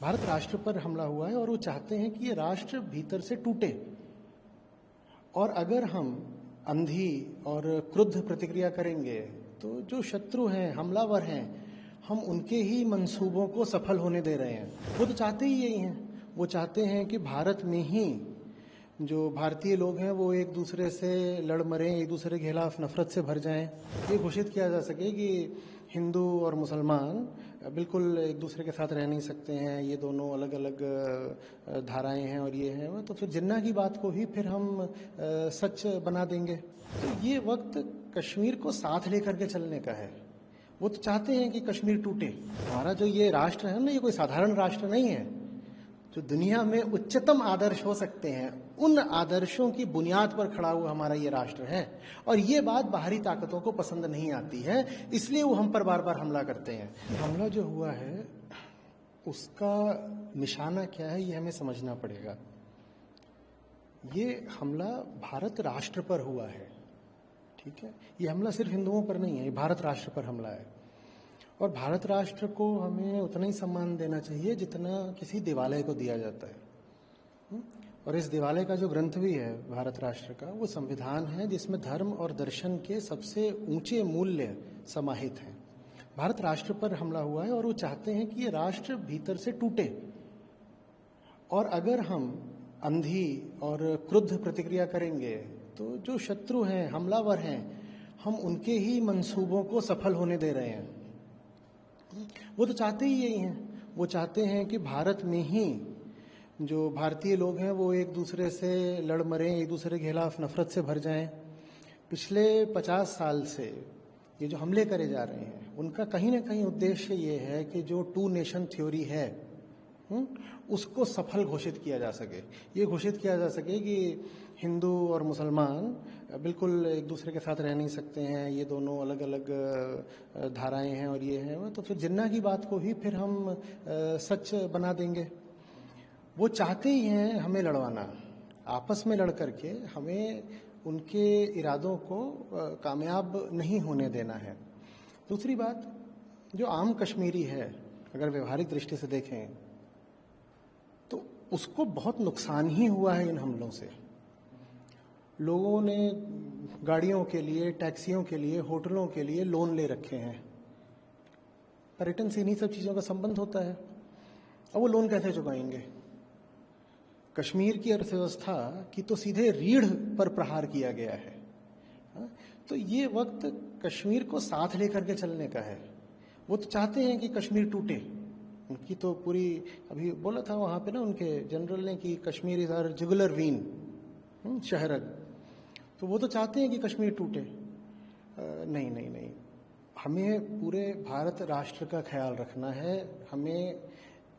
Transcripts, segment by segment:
भारत राष्ट्र पर हमला हुआ है और वो चाहते हैं कि ये राष्ट्र भीतर से टूटे। और अगर हम अंधी और क्रुद्ध प्रतिक्रिया करेंगे तो जो शत्रु हैं, हमलावर हैं, हम उनके ही मंसूबों को सफल होने दे रहे हैं। वो तो चाहते ही यही हैं। वो चाहते हैं कि भारत में ही जो भारतीय लोग हैं वो एक दूसरे से लड़ मरें, एक दूसरे के खिलाफ नफरत से भर जाएं। ये घोषित किया जा सके कि हिंदू और मुसलमान बिल्कुल एक दूसरे के साथ रह नहीं सकते हैं, ये दोनों अलग अलग धाराएं हैं और ये हैं। तो फिर जिन्ना की बात को ही फिर हम सच बना देंगे। तो ये वक्त कश्मीर को साथ लेकर के चलने का है। वो तो चाहते हैं कि कश्मीर टूटे। हमारा जो ये राष्ट्र है ना, ये कोई साधारण राष्ट्र नहीं है। जो दुनिया में उच्चतम आदर्श हो सकते हैं, उन आदर्शों की बुनियाद पर खड़ा हुआ हमारा ये राष्ट्र है। और ये बात बाहरी ताकतों को पसंद नहीं आती है, इसलिए वो हम पर बार बार हमला करते हैं। हमला जो हुआ है उसका निशाना क्या है, ये हमें समझना पड़ेगा। ये हमला भारत राष्ट्र पर हुआ है, ठीक है। ये हमला सिर्फ हिंदुओं पर नहीं है, ये भारत राष्ट्र पर हमला है। और भारत राष्ट्र को हमें उतना ही सम्मान देना चाहिए जितना किसी देवालय को दिया जाता है। और इस देवालय का जो ग्रंथ भी है भारत राष्ट्र का, वो संविधान है जिसमें धर्म और दर्शन के सबसे ऊंचे मूल्य समाहित हैं। भारत राष्ट्र पर हमला हुआ है और वो चाहते हैं कि ये राष्ट्र भीतर से टूटे। और अगर हम अंधी और क्रुद्ध प्रतिक्रिया करेंगे तो जो शत्रु हैं, हमलावर हैं, हम उनके ही मंसूबों को सफल होने दे रहे हैं। वो तो चाहते ही यही हैं। वो चाहते हैं कि भारत में ही जो भारतीय लोग हैं वो एक दूसरे से लड़ मरें, एक दूसरे के खिलाफ नफरत से भर जाएं। पिछले 50 साल से ये जो हमले करे जा रहे हैं, उनका कहीं ना कहीं उद्देश्य ये है कि जो 2 नेशन थ्योरी है उसको सफल घोषित किया जा सके। ये घोषित किया जा सके कि हिंदू और मुसलमान बिल्कुल एक दूसरे के साथ रह नहीं सकते हैं, ये दोनों अलग अलग धाराएं हैं और ये हैं। तो फिर जिन्ना की बात को ही फिर हम सच बना देंगे। वो चाहते ही हैं हमें लड़वाना, आपस में लड़ करके हमें उनके इरादों को कामयाब नहीं होने देना है। दूसरी बात, जो आम कश्मीरी है, अगर व्यवहारिक दृष्टि से देखें तो उसको बहुत नुकसान ही हुआ है इन हमलों से। लोगों ने गाड़ियों के लिए, टैक्सियों के लिए, होटलों के लिए लोन ले रखे हैं। पर्यटन से इन्हीं सब चीज़ों का संबंध होता है। अब वो लोन कैसे चुकाएंगे? कश्मीर की अर्थव्यवस्था की तो सीधे रीढ़ पर प्रहार किया गया है। तो ये वक्त कश्मीर को साथ लेकर के चलने का है। वो तो चाहते हैं कि कश्मीर टूटे। उनकी तो पूरी, अभी बोला था वहाँ पे ना उनके जनरल ने कि Kashmir is our jugular vein, शहरग। तो वो तो चाहते हैं कि कश्मीर टूटे। नहीं नहीं नहीं, हमें पूरे भारत राष्ट्र का ख्याल रखना है। हमें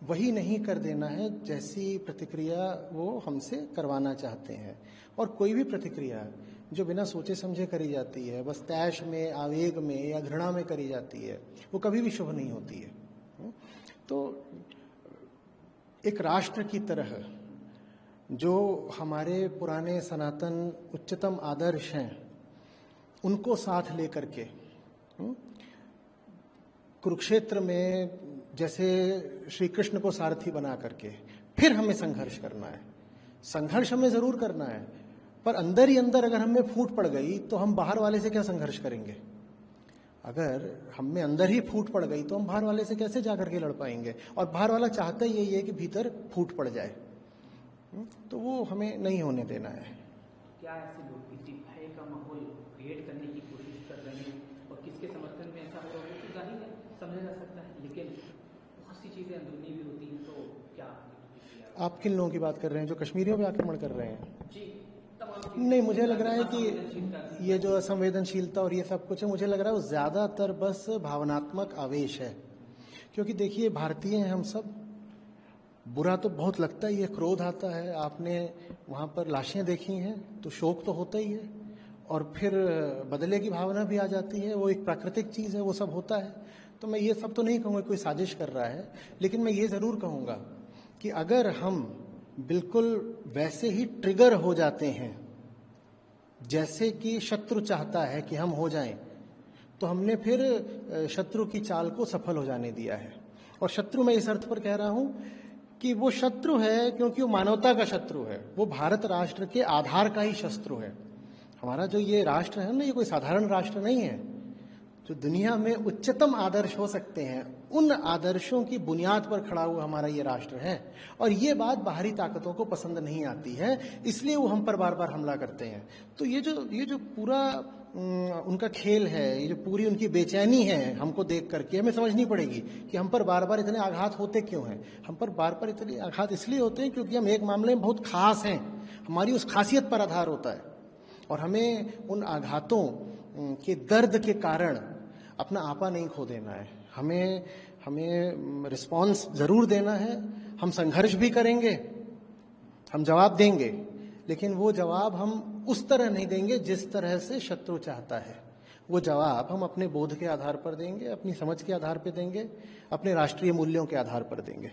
वही नहीं कर देना है जैसी प्रतिक्रिया वो हमसे करवाना चाहते हैं। और कोई भी प्रतिक्रिया जो बिना सोचे समझे करी जाती है, बस तैश में, आवेग में या घृणा में करी जाती है, वो कभी भी शुभ नहीं होती है। तो एक राष्ट्र की तरह जो हमारे पुराने सनातन उच्चतम आदर्श हैं, उनको साथ लेकर के कुरुक्षेत्र में जैसे श्री कृष्ण को सारथी बना करके फिर हमें संघर्ष करना है। संघर्ष हमें जरूर करना है, पर अंदर ही अंदर अगर हमें फूट पड़ गई तो हम बाहर वाले से क्या संघर्ष करेंगे? अगर हमें अंदर ही फूट पड़ गई तो हम बाहर वाले से कैसे जाकर के लड़ पाएंगे? और बाहर वाला चाहता ही यही है कि भीतर फूट पड़ जाए। तो वो हमें नहीं होने देना है। क्या ऐसे लोग किसी भय का माहौल क्रिएट करने की कोशिश कर रहे हैं और किसके समर्थन में ऐसा हो रहा है तो जाहिर है समझा जा सकता है, लेकिन बहुत सी चीजें अंदरूनी भी होती हैं। तो क्या आप किन लोगों की बात कर रहे हैं जो कश्मीरियों पे आक्रमण कर रहे हैं? जी, नहीं, मुझे लग रहा है कि ये जो असंवेदनशीलता और ये सब कुछ है, मुझे लग रहा है वो ज्यादातर बस भावनात्मक आवेश है। क्योंकि देखिए, भारतीय हैं हम सब, बुरा तो बहुत लगता ही है, क्रोध आता है। आपने वहाँ पर लाशें देखी हैं तो शोक तो होता ही है, और फिर बदले की भावना भी आ जाती है। वो एक प्राकृतिक चीज़ है, वो सब होता है। तो मैं ये सब तो नहीं कहूँगा कोई साजिश कर रहा है, लेकिन मैं ये ज़रूर कहूँगा कि अगर हम बिल्कुल वैसे ही ट्रिगर हो जाते हैं जैसे कि शत्रु चाहता है कि हम हो जाएं, तो हमने फिर शत्रु की चाल को सफल हो जाने दिया है। और शत्रु मैं इस अर्थ पर कह रहा हूं कि वो शत्रु है क्योंकि वो मानवता का शत्रु है, वो भारत राष्ट्र के आधार का ही शत्रु है। हमारा जो ये राष्ट्र है ना, ये कोई साधारण राष्ट्र नहीं है। जो दुनिया में उच्चतम आदर्श हो सकते हैं, उन आदर्शों की बुनियाद पर खड़ा हुआ हमारा ये राष्ट्र है। और ये बात बाहरी ताकतों को पसंद नहीं आती है, इसलिए वो हम पर बार बार हमला करते हैं। तो ये जो पूरा उनका खेल है, ये जो पूरी उनकी बेचैनी है हमको देख करके, हमें समझनी पड़ेगी कि हम पर बार बार इतने आघात होते क्यों हैं। हम पर बार बार इतने आघात इसलिए होते हैं क्योंकि हम एक मामले में बहुत खास हैं, हमारी उस खासियत पर आधार होता है। और हमें उन आघातों के दर्द के कारण अपना आपा नहीं खो देना है। हमें रिस्पॉन्स जरूर देना है, हम संघर्ष भी करेंगे, हम जवाब देंगे, लेकिन वो जवाब हम उस तरह नहीं देंगे जिस तरह से शत्रु चाहता है। वो जवाब हम अपने बोध के आधार पर देंगे, अपनी समझ के आधार पर देंगे, अपने राष्ट्रीय मूल्यों के आधार पर देंगे।